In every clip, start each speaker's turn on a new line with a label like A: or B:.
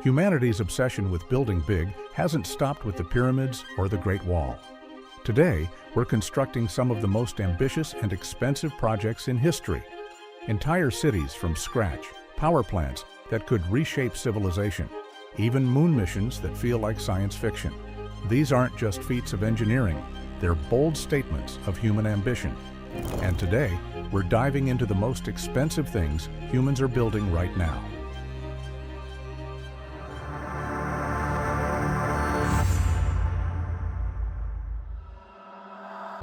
A: Humanity's obsession with building big hasn't stopped with the pyramids or the Great Wall. Today, we're constructing some of the most ambitious and expensive projects in history. Entire cities from scratch, power plants that could reshape civilization, even moon missions that feel like science fiction. These aren't just feats of engineering, they're bold statements of human ambition. And today, we're diving into the most expensive things humans are building right now.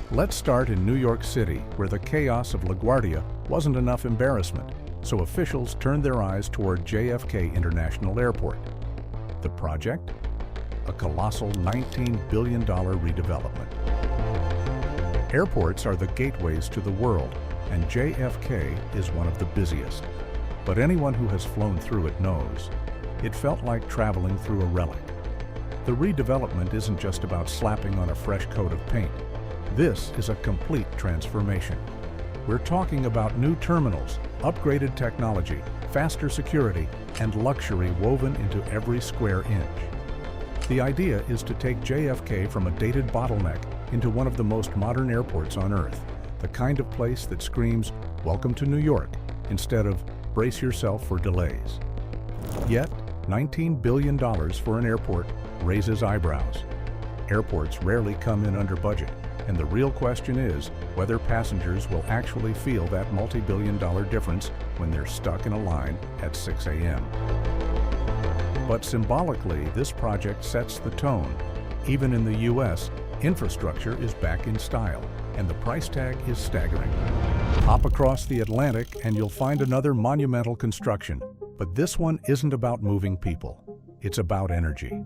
A: Let's start in New York City, where the chaos of LaGuardia wasn't enough embarrassment, so officials turned their eyes toward JFK International Airport. The project? A colossal $19 billion redevelopment. Airports are the gateways to the world, and JFK is one of the busiest. But anyone who has flown through it knows, it felt like traveling through a relic. The redevelopment isn't just about slapping on a fresh coat of paint. This is a complete transformation. We're talking about new terminals, upgraded technology, faster security, and luxury woven into every square inch. The idea is to take JFK from a dated bottleneck into one of the most modern airports on Earth, the kind of place that screams, "Welcome to New York," instead of "Brace yourself for delays." Yet, $19 billion for an airport raises eyebrows. Airports rarely come in under budget, and the real question is whether passengers will actually feel that multi-billion-dollar difference when they're stuck in a line at 6 a.m. But symbolically, this project sets the tone. Even in the U.S., infrastructure is back in style, and the price tag is staggering. Hop across the Atlantic and you'll find another monumental construction, but this one isn't about moving people. It's about energy.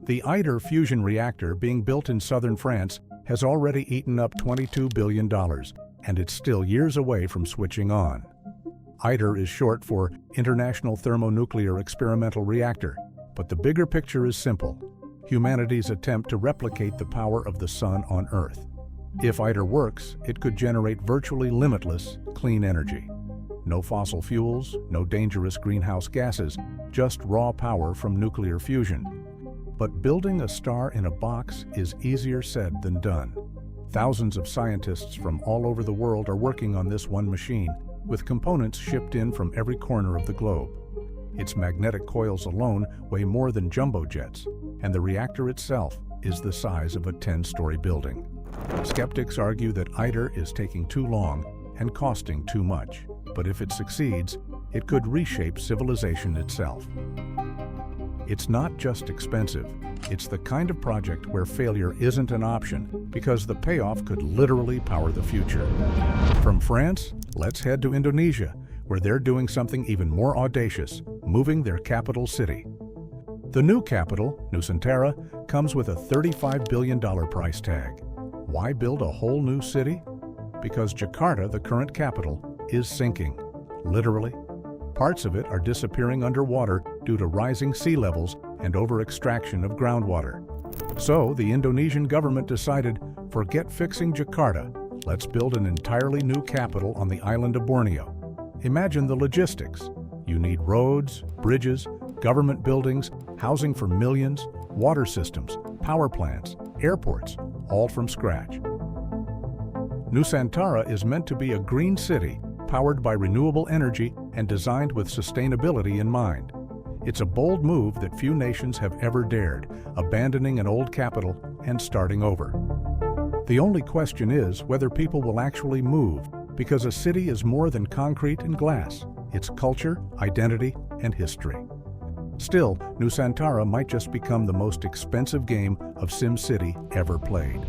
A: The ITER Fusion Reactor being built in southern France has already eaten up $22 billion, and it's still years away from switching on. ITER is short for International Thermonuclear Experimental Reactor, but the bigger picture is simple: humanity's attempt to replicate the power of the sun on Earth. If ITER works, it could generate virtually limitless, clean energy. No fossil fuels, no dangerous greenhouse gases, just raw power from nuclear fusion. But building a star in a box is easier said than done. Thousands of scientists from all over the world are working on this one machine, with components shipped in from every corner of the globe. Its magnetic coils alone weigh more than jumbo jets, and the reactor itself is the size of a 10-story building. Skeptics argue that ITER is taking too long and costing too much, but if it succeeds, it could reshape civilization itself. It's not just expensive, it's the kind of project where failure isn't an option, because the payoff could literally power the future. From France, let's head to Indonesia, where they're doing something even more audacious, moving their capital city. The new capital, Nusantara, comes with a $35 billion price tag. Why build a whole new city? Because Jakarta, the current capital, is sinking, literally. Parts of it are disappearing underwater due to rising sea levels and over-extraction of groundwater. So the Indonesian government decided, forget fixing Jakarta, let's build an entirely new capital on the island of Borneo. Imagine the logistics. You need roads, bridges, government buildings, housing for millions, water systems, power plants, airports, all from scratch. Nusantara is meant to be a green city powered by renewable energy and designed with sustainability in mind. It's a bold move that few nations have ever dared, abandoning an old capital and starting over. The only question is whether people will actually move, because a city is more than concrete and glass. It's culture, identity, and history. Still, Nusantara might just become the most expensive game of SimCity ever played.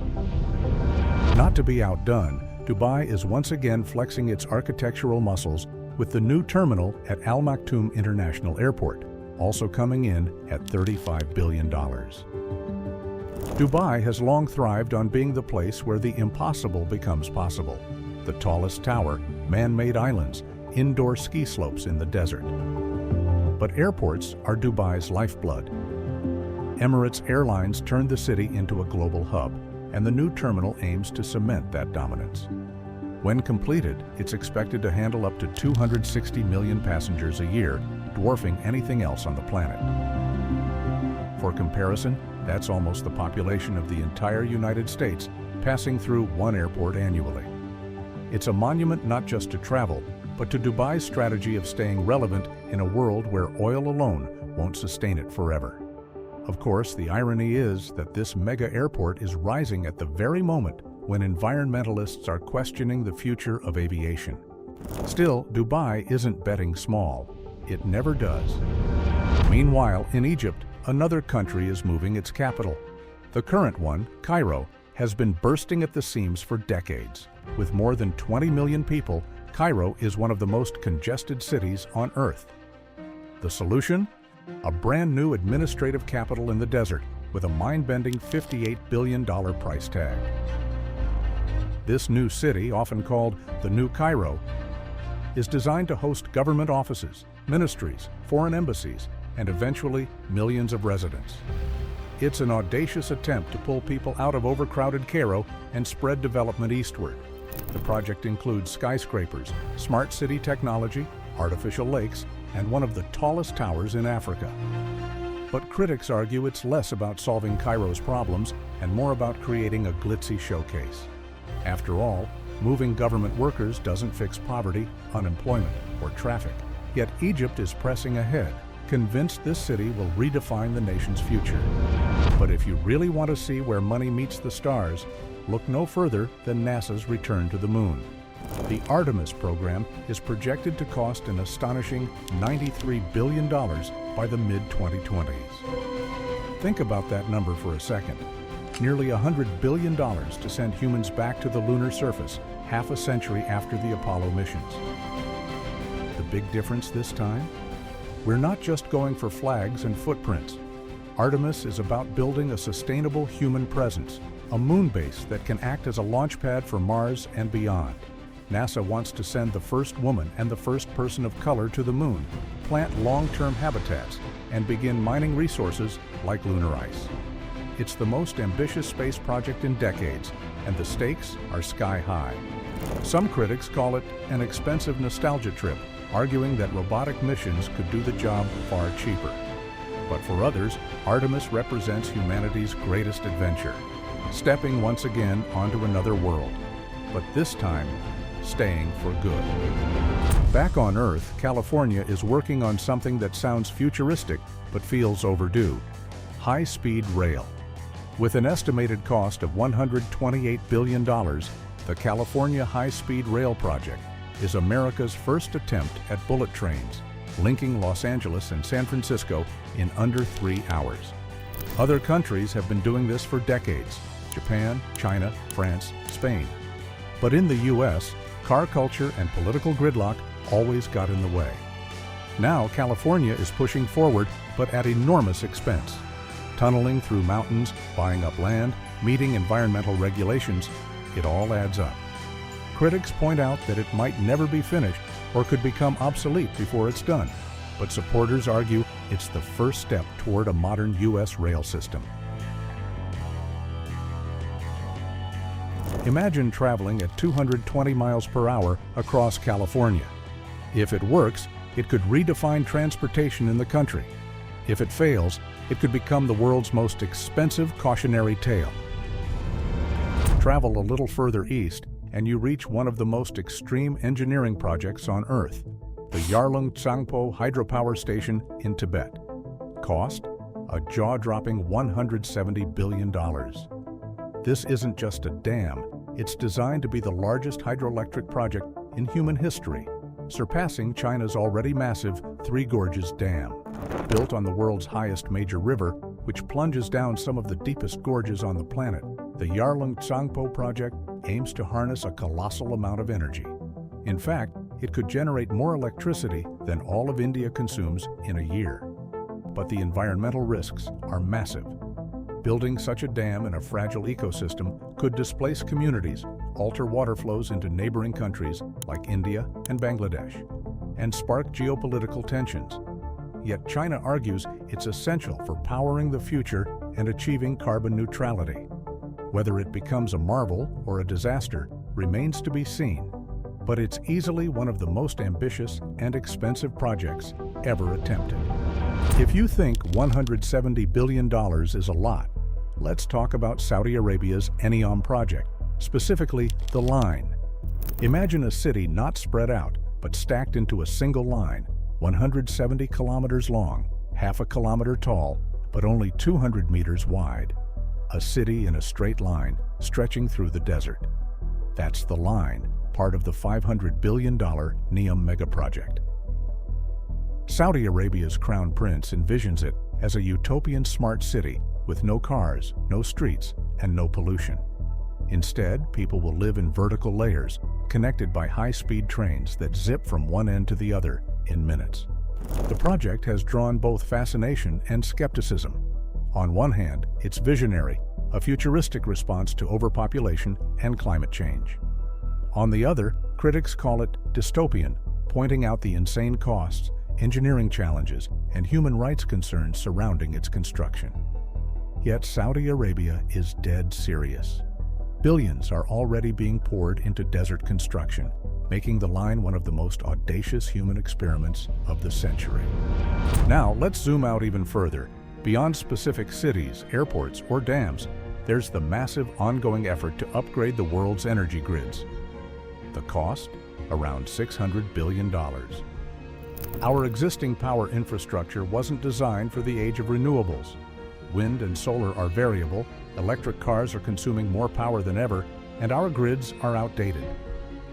A: Not to be outdone, Dubai is once again flexing its architectural muscles with the new terminal at Al Maktoum International Airport, also coming in at $35 billion. Dubai has long thrived on being the place where the impossible becomes possible. The tallest tower, man-made islands, indoor ski slopes in the desert. But airports are Dubai's lifeblood. Emirates Airlines turned the city into a global hub, and the new terminal aims to cement that dominance. When completed, it's expected to handle up to 260 million passengers a year, dwarfing anything else on the planet. For comparison, that's almost the population of the entire United States passing through one airport annually. It's a monument not just to travel, but to Dubai's strategy of staying relevant in a world where oil alone won't sustain it forever. Of course, the irony is that this mega airport is rising at the very moment when environmentalists are questioning the future of aviation. Still, Dubai isn't betting small. It never does. Meanwhile, in Egypt, another country is moving its capital. The current one, Cairo, has been bursting at the seams for decades. With more than 20 million people, Cairo is one of the most congested cities on Earth. The solution? A brand new administrative capital in the desert with a mind-bending $58 billion price tag. This new city, often called the New Cairo, is designed to host government offices, ministries, foreign embassies, and eventually millions of residents. It's an audacious attempt to pull people out of overcrowded Cairo and spread development eastward. The project includes skyscrapers, smart city technology, artificial lakes, and one of the tallest towers in Africa. But critics argue it's less about solving Cairo's problems and more about creating a glitzy showcase. After all, moving government workers doesn't fix poverty, unemployment, or traffic. Yet Egypt is pressing ahead, convinced this city will redefine the nation's future. But if you really want to see where money meets the stars, look no further than NASA's return to the moon. The Artemis program is projected to cost an astonishing $93 billion by the mid-2020s. Think about that number for a second. Nearly $100 billion to send humans back to the lunar surface half a century after the Apollo missions. The big difference this time? We're not just going for flags and footprints. Artemis is about building a sustainable human presence, a moon base that can act as a launch pad for Mars and beyond. NASA wants to send the first woman and the first person of color to the moon, plant long-term habitats, and begin mining resources like lunar ice. It's the most ambitious space project in decades, and the stakes are sky high. Some critics call it an expensive nostalgia trip, arguing that robotic missions could do the job far cheaper. But for others, Artemis represents humanity's greatest adventure, stepping once again onto another world, but this time, staying for good. Back on Earth, California is working on something that sounds futuristic but feels overdue: high-speed rail. With an estimated cost of $128 billion, the California High-Speed Rail Project is America's first attempt at bullet trains, linking Los Angeles and San Francisco in under 3 hours. Other countries have been doing this for decades: Japan, China, France, Spain. But in the U.S., car culture and political gridlock always got in the way. Now California is pushing forward, but at enormous expense. Tunneling through mountains, buying up land, meeting environmental regulations, it all adds up. Critics point out that it might never be finished or could become obsolete before it's done, but supporters argue it's the first step toward a modern U.S. rail system. Imagine traveling at 220 miles per hour across California. If it works, it could redefine transportation in the country. If it fails, it could become the world's most expensive cautionary tale. Travel a little further east, and you reach one of the most extreme engineering projects on Earth, the Yarlung Tsangpo Hydropower Station in Tibet. Cost? A jaw-dropping $170 billion. This isn't just a dam, it's designed to be the largest hydroelectric project in human history, surpassing China's already massive Three Gorges Dam. Built on the world's highest major river, which plunges down some of the deepest gorges on the planet, the Yarlung Tsangpo project aims to harness a colossal amount of energy. In fact, it could generate more electricity than all of India consumes in a year. But the environmental risks are massive. Building such a dam in a fragile ecosystem could displace communities, alter water flows into neighboring countries like India and Bangladesh, and spark geopolitical tensions. Yet China argues it's essential for powering the future and achieving carbon neutrality. Whether it becomes a marvel or a disaster remains to be seen. but it's easily one of the most ambitious and expensive projects ever attempted. If you think $170 billion is a lot, let's talk about Saudi Arabia's NEOM project, specifically the line. Imagine a city not spread out, but stacked into a single line, 170 kilometers long, half a kilometer tall, but only 200 meters wide. A city in a straight line, stretching through the desert. That's the line, part of the $500 billion NEOM megaproject. Saudi Arabia's Crown Prince envisions it as a utopian smart city with no cars, no streets, and no pollution. Instead, people will live in vertical layers, connected by high-speed trains that zip from one end to the other in minutes. The project has drawn both fascination and skepticism. On one hand, it's visionary, a futuristic response to overpopulation and climate change. On the other, critics call it dystopian, pointing out the insane costs, engineering challenges, and human rights concerns surrounding its construction. Yet Saudi Arabia is dead serious. Billions are already being poured into desert construction, making the line one of the most audacious human experiments of the century. Now, let's zoom out even further. Beyond specific cities, airports, or dams, there's the massive ongoing effort to upgrade the world's energy grids. The cost? Around $600 billion. Our existing power infrastructure wasn't designed for the age of renewables. Wind and solar are variable, electric cars are consuming more power than ever, and our grids are outdated.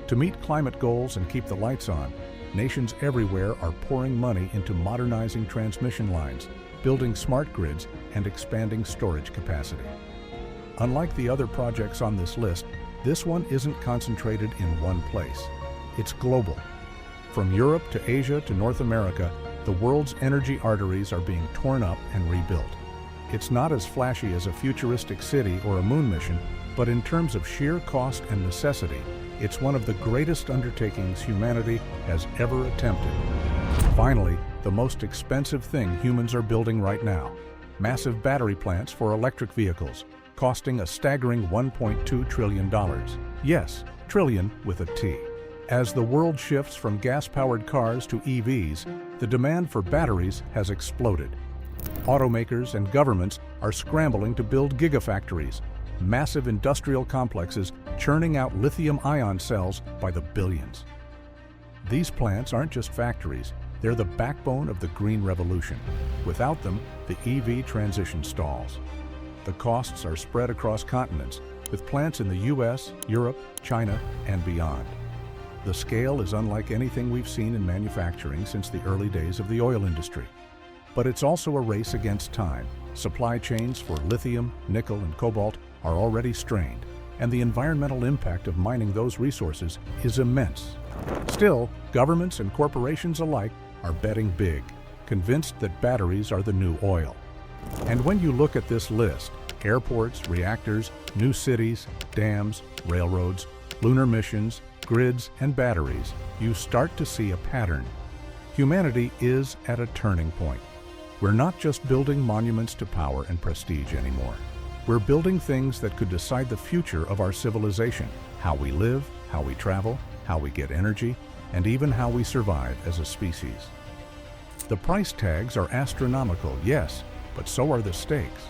A: To meet climate goals and keep the lights on, nations everywhere are pouring money into modernizing transmission lines, building smart grids, and expanding storage capacity. Unlike the other projects on this list, this one isn't concentrated in one place. It's global. From Europe to Asia to North America, the world's energy arteries are being torn up and rebuilt. It's not as flashy as a futuristic city or a moon mission, but in terms of sheer cost and necessity, it's one of the greatest undertakings humanity has ever attempted. Finally, the most expensive thing humans are building right now: massive battery plants for electric vehicles, costing a staggering $1.2 trillion. Yes, trillion with a T. As the world shifts from gas-powered cars to EVs, the demand for batteries has exploded. Automakers and governments are scrambling to build gigafactories, massive industrial complexes churning out lithium-ion cells by the billions. These plants aren't just factories, they're the backbone of the green revolution. Without them, the EV transition stalls. The costs are spread across continents, with plants in the US, Europe, China, and beyond. The scale is unlike anything we've seen in manufacturing since the early days of the oil industry. But it's also a race against time. Supply chains for lithium, nickel, and cobalt are already strained, and the environmental impact of mining those resources is immense. Still, governments and corporations alike are betting big, convinced that batteries are the new oil. And when you look at this list, airports, reactors, new cities, dams, railroads, lunar missions, grids, and batteries, you start to see a pattern. Humanity is at a turning point. We're not just building monuments to power and prestige anymore. We're building things that could decide the future of our civilization, how we live, how we travel, how we get energy, and even how we survive as a species. The price tags are astronomical, yes, but so are the stakes.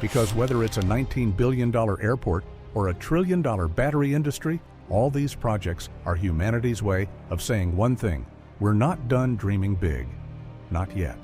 A: Because whether it's a $19 billion airport or a $1 trillion battery industry, all these projects are humanity's way of saying one thing: we're not done dreaming big. Not yet.